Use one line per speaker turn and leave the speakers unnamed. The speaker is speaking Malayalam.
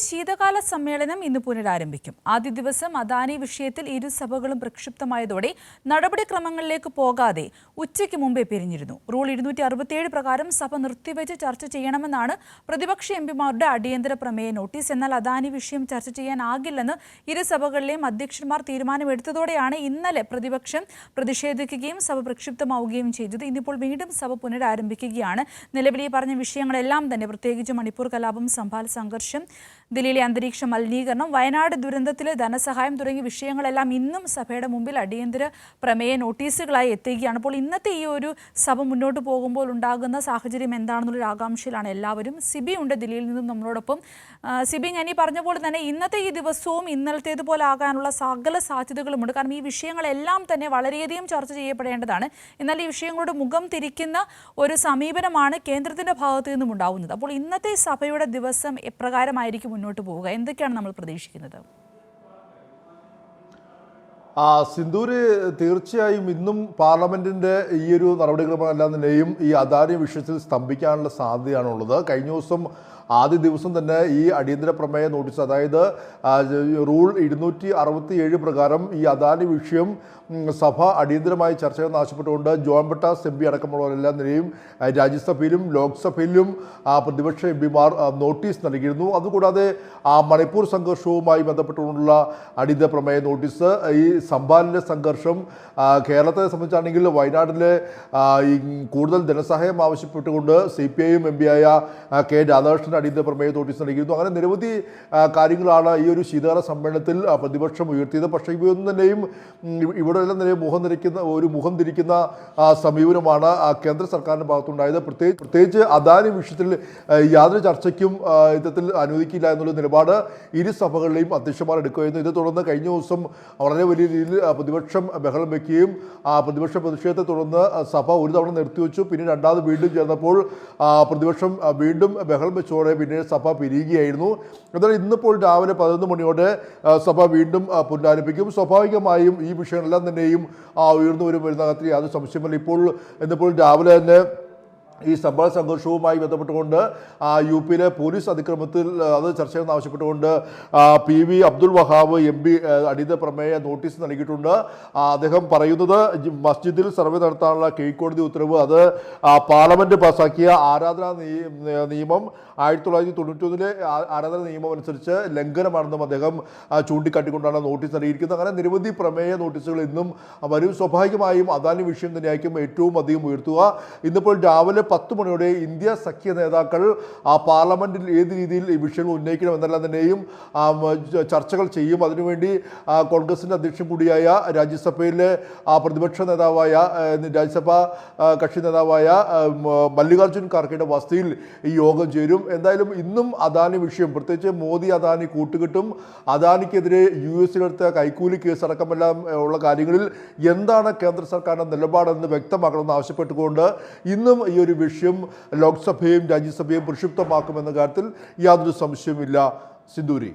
ശീതകാല സമ്മേളനം ഇന്ന് പുനരാരംഭിക്കും. ആദ്യ ദിവസം അദാനി വിഷയത്തിൽ ഇരു സഭകളും പ്രക്ഷുബ്ധമായതോടെ നടപടിക്രമങ്ങളിലേക്ക് പോകാതെ ഉച്ചയ്ക്ക് മുമ്പേ പിരിഞ്ഞിരുന്നു. റൂൾ 267 പ്രകാരം സഭ നിർത്തിവെച്ച് ചർച്ച ചെയ്യണമെന്നാണ് പ്രതിപക്ഷ എംപിമാരുടെ അടിയന്തര പ്രമേയ നോട്ടീസ്. എന്നാൽ അദാനി വിഷയം ചർച്ച ചെയ്യാനാകില്ലെന്ന് ഇരു സഭകളിലെയും അധ്യക്ഷന്മാർ തീരുമാനമെടുത്തതോടെയാണ് ഇന്നലെ പ്രതിപക്ഷം പ്രതിഷേധിക്കുകയും സഭ പ്രക്ഷുബ്ധമാവുകയും ചെയ്തത്. ഇന്നിപ്പോൾ വീണ്ടും സഭ പുനരാരംഭിക്കുകയാണ്. നിലവിലെ പറഞ്ഞ വിഷയങ്ങളെല്ലാം തന്നെ, പ്രത്യേകിച്ച് മണിപ്പൂർ കലാപം, സംഭാൽ സംഘർഷം, ദില്ലിയിലെ അന്തരീക്ഷ മലിനീകരണം, വയനാട് ദുരന്തത്തിലെ ധനസഹായം തുടങ്ങിയ വിഷയങ്ങളെല്ലാം ഇന്നും സഭയുടെ മുമ്പിൽ അടിയന്തര പ്രമേയ നോട്ടീസുകളായി എത്തുകയാണ്. അപ്പോൾ ഇന്നത്തെ ഈ ഒരു സഭ മുന്നോട്ട് പോകുമ്പോൾ ഉണ്ടാകുന്ന സാഹചര്യം എന്താണെന്നുള്ളൊരു ആകാംക്ഷയിലാണ് എല്ലാവരും. സിബി ഉണ്ട് ദില്ലിയിൽ നിന്നും നമ്മളോടൊപ്പം. സിബി, ഞാൻ ഈ പറഞ്ഞ പോലെ തന്നെ ഇന്നത്തെ ഈ ദിവസവും ഇന്നലത്തേതുപോലെ ആകാനുള്ള സകല സാധ്യതകളുമുണ്ട്. കാരണം ഈ വിഷയങ്ങളെല്ലാം തന്നെ വളരെയധികം ചർച്ച ചെയ്യപ്പെടേണ്ടതാണ്. എന്നാൽ ഈ വിഷയങ്ങളോട് മുഖം തിരിക്കുന്ന ഒരു സമീപനമാണ് കേന്ദ്രത്തിൻ്റെ ഭാഗത്തു നിന്നും ഉണ്ടാവുന്നത്. അപ്പോൾ ഇന്നത്തെ സഭയുടെ ദിവസം എപ്രകാരമായിരിക്കും മുന്നോട്ട് പോവുക? എന്തൊക്കെയാണ് നമ്മൾ പ്രതീക്ഷിക്കുന്നത്?
സിന്ദൂര്, തീർച്ചയായും ഇന്നും പാർലമെന്റിന്റെ ഈ ഒരു നടപടിക്രമമെല്ലാം തന്നെയും ഈ അദാനി വിഷയത്തിൽ സ്തംഭിക്കാനുള്ള സാധ്യതയാണുള്ളത്. കഴിഞ്ഞ ദിവസം ആദ്യ ദിവസം തന്നെ ഈ അടിയന്തര പ്രമേയ നോട്ടീസ്, അതായത് റൂൾ 267 പ്രകാരം ഈ അദാനി വിഷയം സഭ അടിയന്തരമായി ചർച്ച ചെയ്യുന്ന ആവശ്യപ്പെട്ടുകൊണ്ട് ജോൺ ബ്രിട്ടാസ് എം പി അടക്കമുള്ളവരെല്ലാം നിലയും രാജ്യസഭയിലും ലോക്സഭയിലും പ്രതിപക്ഷ എം പിമാർ നോട്ടീസ് നൽകിയിരുന്നു. അതുകൂടാതെ മണിപ്പൂർ സംഘർഷവുമായി ബന്ധപ്പെട്ടുകൊണ്ടുള്ള അടിയന്തര പ്രമേയ നോട്ടീസ്, ഈ സംഭാലിലെ സംഘർഷം, കേരളത്തെ സംബന്ധിച്ചാണെങ്കിൽ വയനാട്ടിലെ ഈ കൂടുതൽ ധനസഹായം ആവശ്യപ്പെട്ടുകൊണ്ട് CPIM എം പിയായ കെ രാധാകൃഷ്ണൻ അടിയന്തര പ്രമേയ നോട്ടീസ് നൽകിയിരുന്നു. അങ്ങനെ നിരവധി കാര്യങ്ങളാണ് ഈ ഒരു ശീതകാല സമ്മേളനത്തിൽ പ്രതിപക്ഷം ഉയർത്തിയത്. പക്ഷേ ഇവയൊന്നും തന്നെയും ഇവിടെ മുഖം തിരിക്കുന്ന സമീപനമാണ് കേന്ദ്ര സർക്കാരിൻ്റെ ഭാഗത്തുണ്ടായത്. പ്രത്യേകിച്ച് അദാനി വിഷയത്തിൽ യാതൊരു ചർച്ചയ്ക്കും ഇത്തരത്തിൽ അനുവദിക്കില്ല എന്നുള്ള നിലപാട് ഇരു സഭകളിലെയും അധ്യക്ഷന്മാർ എടുക്കുകയായിരുന്നു. ഇതേ തുടർന്ന് കഴിഞ്ഞ ദിവസം വളരെ വലിയ രീതിയിൽ പ്രതിപക്ഷം ബഹളം വയ്ക്കുകയും പ്രതിപക്ഷ പ്രതിഷേധത്തെ തുടർന്ന് സഭ ഒരു തവണ നിർത്തിവെച്ചു. പിന്നെ രണ്ടാമത് വീണ്ടും ചേർന്നപ്പോൾ പ്രതിപക്ഷം വീണ്ടും ബഹളം വെച്ചോടെ പിന്നീട് സഭ പിരിയുകയായിരുന്നു. എന്നാൽ ഇന്നിപ്പോൾ രാവിലെ 11 മണിയോടെ സഭ വീണ്ടും പുനരാരംഭിക്കും. സ്വാഭാവികമായും ഈ വിഷയങ്ങളെല്ലാം തന്നെയും ഉയർന്നു വരുന്ന കാര്യത്തിൽ യാതൊരു സംശയമില്ല. ഇന്നിപ്പോൾ രാവിലെ തന്നെ ഈ സംഭാൽ സംഘർഷവുമായി ബന്ധപ്പെട്ടുകൊണ്ട് UP-യിലെ പോലീസ് അതിക്രമത്തിൽ അത് ചർച്ച ചെയ്യുന്ന ആവശ്യപ്പെട്ടുകൊണ്ട് PV അബ്ദുൽ വഹാബ് MP അടിയന്തര പ്രമേയ നോട്ടീസ് നൽകിയിട്ടുണ്ട്. അദ്ദേഹം പറയുന്നത് മസ്ജിദിൽ സർവേ നടത്താനുള്ള കീഴ്ക്കോടതി ഉത്തരവ്, അത് പാർലമെന്റ് പാസാക്കിയ ആരാധനാ നിയമം 1991 ആരാധനാ നിയമം അനുസരിച്ച് ലംഘനമാണെന്നും അദ്ദേഹം ചൂണ്ടിക്കാട്ടിക്കൊണ്ടാണ് നോട്ടീസ് നൽകിയിരിക്കുന്നത്. അങ്ങനെ നിരവധി പ്രമേയ നോട്ടീസുകൾ ഇന്നും വരും. സ്വാഭാവികമായും അദാനി വിഷയം തന്നെയായിരിക്കും ഏറ്റവും അധികം ഉയർത്തുക. ഇന്നിപ്പോൾ രാവിലെ 10 മണിയോടെ ഇന്ത്യ സഖ്യ നേതാക്കൾ പാർലമെന്റിൽ ഏത് രീതിയിൽ ഈ വിഷയങ്ങൾ ഉന്നയിക്കണം എന്നെല്ലാം തന്നെയും ചർച്ചകൾ ചെയ്യും. അതിനുവേണ്ടി കോൺഗ്രസിൻ്റെ അധ്യക്ഷൻ കൂടിയായ രാജ്യസഭയിലെ പ്രതിപക്ഷ നേതാവായ രാജ്യസഭാ കക്ഷി നേതാവായ മല്ലികാർജ്ജുൻ ഖാർഗെയുടെ വസതിയിൽ ഈ യോഗം ചേരും. എന്തായാലും ഇന്നും അദാനി വിഷയം, പ്രത്യേകിച്ച് മോദി അദാനി കൂട്ടുകെട്ടും അദാനിക്കെതിരെ US-ലെടുത്ത കൈക്കൂലി കേസ് അടക്കമെല്ലാം ഉള്ള കാര്യങ്ങളിൽ എന്താണ് കേന്ദ്ര സർക്കാരിൻ്റെ നിലപാടെന്ന് വ്യക്തമാക്കണമെന്ന് ആവശ്യപ്പെട്ടുകൊണ്ട് ഇന്നും ഈ ഒരു വിഷയം ലോക്സഭയും രാജ്യസഭയും പ്രക്ഷുബ്ധമാക്കുമെന്ന കാര്യത്തിൽ യാതൊരു സംശയവുമില്ല. സിന്ദൂരി.